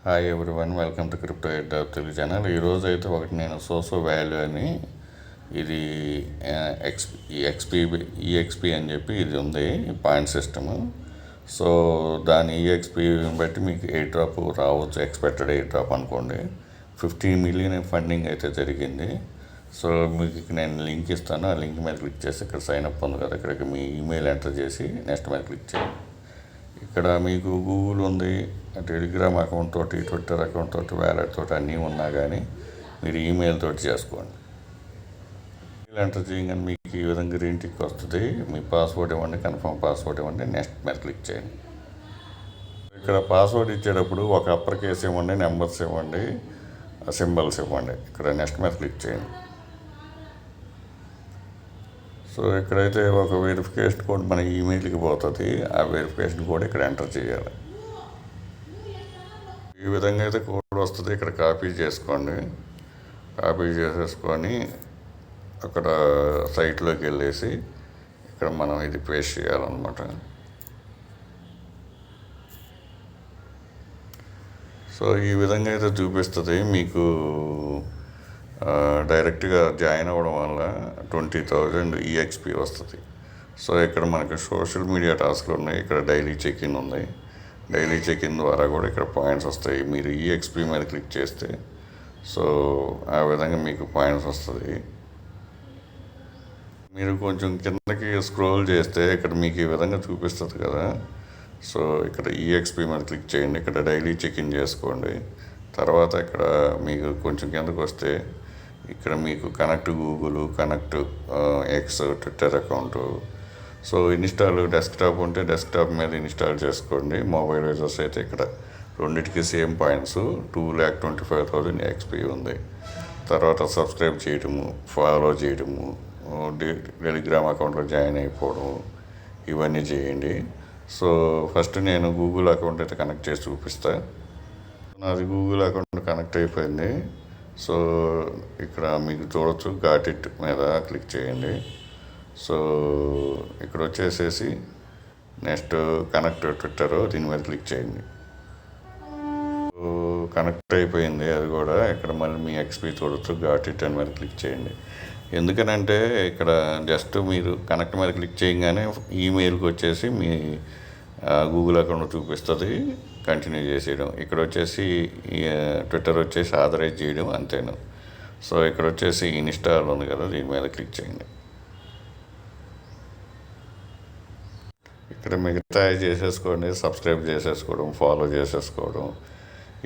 Hi everyone, welcome to crypto ed Telugu channel. ఈరోజు అయితే ఒకటి నేను సోసో వాల్యూ అని ఇది ఈఎక్స్పీ అని చెప్పి ఇది ఉంది పాయింట్ సిస్టము. సో దాని ఈఎక్స్పీ బట్టి మీకు ఎయిర్ డ్రాప్ రావచ్చు, ఎక్స్పెక్టెడ్ ఎయిర్ డ్రాప్ అనుకోండి. 15 మిలియన్ ఫండింగ్ అయితే జరిగింది. సో మీకు నేను లింక్ ఇస్తాను, ఆ లింక్ మీద క్లిక్ చేసి ఇక్కడ సైన్ అప్ ఉంది కదా, ఇక్కడికి మీ ఈమెయిల్ ఎంటర్ చేసి నెక్స్ట్ మీద క్లిక్ చేయండి. ఇక్కడ మీకు గూగుల్ ఉంది, టెలిగ్రామ్ అకౌంట్ తోటి, ట్విట్టర్ అకౌంట్ తోటి, వ్యాలెట్ తోటి అన్నీ ఉన్నా కానీ మీరు ఈమెయిల్ తోటి చేసుకోండి. ఈమెయిల్ ఎంటర్ చేయగానే మీకు ఈ విధంగా గ్రీన్ టిక్ వస్తుంది. మీ పాస్వర్డ్ ఇవ్వండి, కన్ఫర్మ్ పాస్వర్డ్ ఇవ్వండి, నెక్స్ట్ మీద క్లిక్ చేయండి. ఇక్కడ పాస్వర్డ్ ఇచ్చేటప్పుడు ఒక అప్పర్ కేస్ ఇవ్వండి, నెంబర్స్ ఇవ్వండి, సింబల్స్ ఇవ్వండి. ఇక్కడ నెక్స్ట్ మీద క్లిక్ చేయండి. సో ఇక్కడైతే ఒక వెరిఫికేషన్ కోడ్ మన ఈమెయిల్కి పోతుంది. ఆ వెరిఫికేషన్ కోడ్ ఇక్కడ ఎంటర్ చేయాలి. ఈ విధంగా అయితే కోడ్ వస్తుంది. ఇక్కడ కాపీ చేసుకోండి. కాపీ చేసేసుకొని అక్కడ సైట్లోకి వెళ్ళేసి ఇక్కడ మనం ఇది పేస్ట్ చేయాలన్నమాట. సో ఈ విధంగా అయితే చూపిస్తుంది మీకు. డైరెక్ట్గా జాయిన్ అవ్వడం వల్ల 20,000 ఈఎక్స్పీ వస్తుంది. సో ఇక్కడ మనకి సోషల్ మీడియా టాస్క్లు ఉన్నాయి. ఇక్కడ డైలీ చెక్ ఇన్ ఉంది. డైలీ చెక్ ఇన్ ద్వారా కూడా ఇక్కడ పాయింట్స్ వస్తాయి. మీరు ఈఎక్స్పీ మీద క్లిక్ చేస్తే సో ఆ విధంగా మీకు పాయింట్స్ వస్తుంది. మీరు కొంచెం కిందకి స్క్రోల్ చేస్తే ఇక్కడ మీకు ఈ విధంగా చూపిస్తుంది కదా. సో ఇక్కడ ఈఎక్స్పీ మీద క్లిక్ చేయండి. ఇక్కడ డైలీ చెక్ ఇన్ చేసుకోండి. తర్వాత ఇక్కడ మీకు కొంచెం కిందకు వస్తే ఇక్కడ మీకు connect Google, connect X, Twitter account. So install desktop ఉంటే డెస్క్టాప్ మీద ఇన్స్టాల్ చేసుకోండి. మొబైల్ యూజర్స్ అయితే ఇక్కడ రెండింటికి సేమ్ పాయింట్స్ 2,25,000 ఎక్స్పీ ఉంది. తర్వాత సబ్స్క్రైబ్ చేయడము, ఫాలో చేయడము, టెలిగ్రామ్ అకౌంట్లో జాయిన్ అయిపోవడం, ఇవన్నీ చేయండి. సో ఫస్ట్ నేను గూగుల్ అకౌంట్ అయితే కనెక్ట్ చేసి చూపిస్తాను. నాది గూగుల్ అకౌంట్ కనెక్ట్ అయిపోయింది. సో ఇక్కడ మీకు చూడొచ్చు, గాట్ ఇట్ మీద క్లిక్ చేయండి. సో ఇక్కడ వచ్చేసేసి నెక్స్ట్ కనెక్ట్ ట్విట్టర్, దీని మీద క్లిక్ చేయండి. సో కనెక్ట్ అయిపోయింది అది కూడా. ఇక్కడ మళ్ళీ మీ ఎక్స్పీ చూడొచ్చు, గాట్ ఇట్ అని మీద క్లిక్ చేయండి. ఎందుకనంటే ఇక్కడ జస్ట్ మీరు కనెక్ట్ మీద క్లిక్ చేయగానే ఈమెయిల్కి వచ్చేసి మీ గూగుల్ అకౌంట్ చూపిస్తుంది. కంటిన్యూ చేసేయడం. ఇక్కడ వచ్చేసి ట్విట్టర్ వచ్చేసి ఆథరైజ్ చేయడం, అంతేను. సో ఇక్కడ వచ్చేసి ఇన్స్టాల్ ఉంది కదా, దీని మీద క్లిక్ చేయండి. ఇక్కడ మిగతా చేసేసుకోండి, సబ్స్క్రైబ్ చేసేసుకోవడం, ఫాలో చేసేసుకోవడం.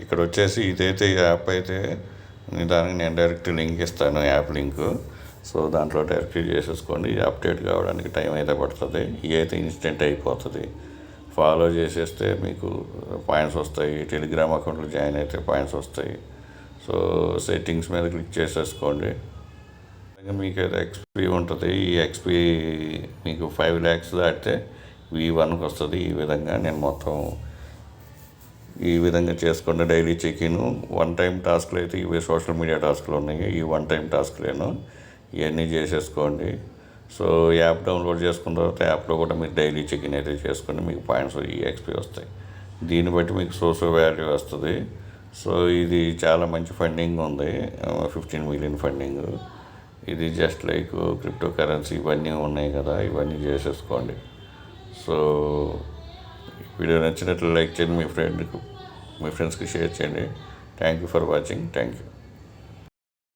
ఇక్కడ వచ్చేసి ఇదైతే యాప్ అయితే దానికి నేను డైరెక్ట్ లింక్ ఇస్తాను, యాప్ లింక్. సో దాంట్లో డైరెక్ట్ చేసేసుకోండి. అప్డేట్ కావడానికి టైం అయితే పడుతుంది. ఇది అయితే ఇన్స్టెంట్ అయిపోతుంది. ఫాలో చేసేస్తే మీకు పాయింట్స్ వస్తాయి. టెలిగ్రామ్ అకౌంట్లో జాయిన్ అయితే పాయింట్స్ వస్తాయి. సో సెట్టింగ్స్ మీద క్లిక్ చేసేసుకోండి. మీకు అయితే ఎక్స్పీ ఉంటుంది. ఈ ఎక్స్పీ మీకు 5 lakhs దాటితే V1కి వస్తుంది. ఈ విధంగా నేను మొత్తం ఈ విధంగా చేసుకోండి. డైలీ చెక్ ఇన్, 1 time టాస్క్లు అయితే ఇవి సోషల్ మీడియా టాస్క్లు ఉన్నాయి. ఈ 1 time టాస్క్లేను ఇవన్నీ చేసేసుకోండి. సో యాప్ డౌన్లోడ్ చేసుకున్న తర్వాత యాప్లో కూడా మీరు డైలీ చెక్ ఇన్ అయితే చేసుకుని మీకు పాయింట్స్ ఈఎక్స్పీ వస్తాయి. దీన్ని బట్టి మీకు సోసో వాల్యూ వస్తుంది. సో ఇది చాలా మంచి ఫండింగ్ ఉంది, 15 మిలియన్ ఫండింగ్. ఇది జస్ట్ లైక్ క్రిప్టో కరెన్సీ ఇవన్నీ ఉన్నాయి కదా, ఇవన్నీ చేసేసుకోండి. సో వీడియో నచ్చినట్లు లైక్ చేయండి, మీ ఫ్రెండ్స్కి షేర్ చేయండి. Thank you for watching. Thank you.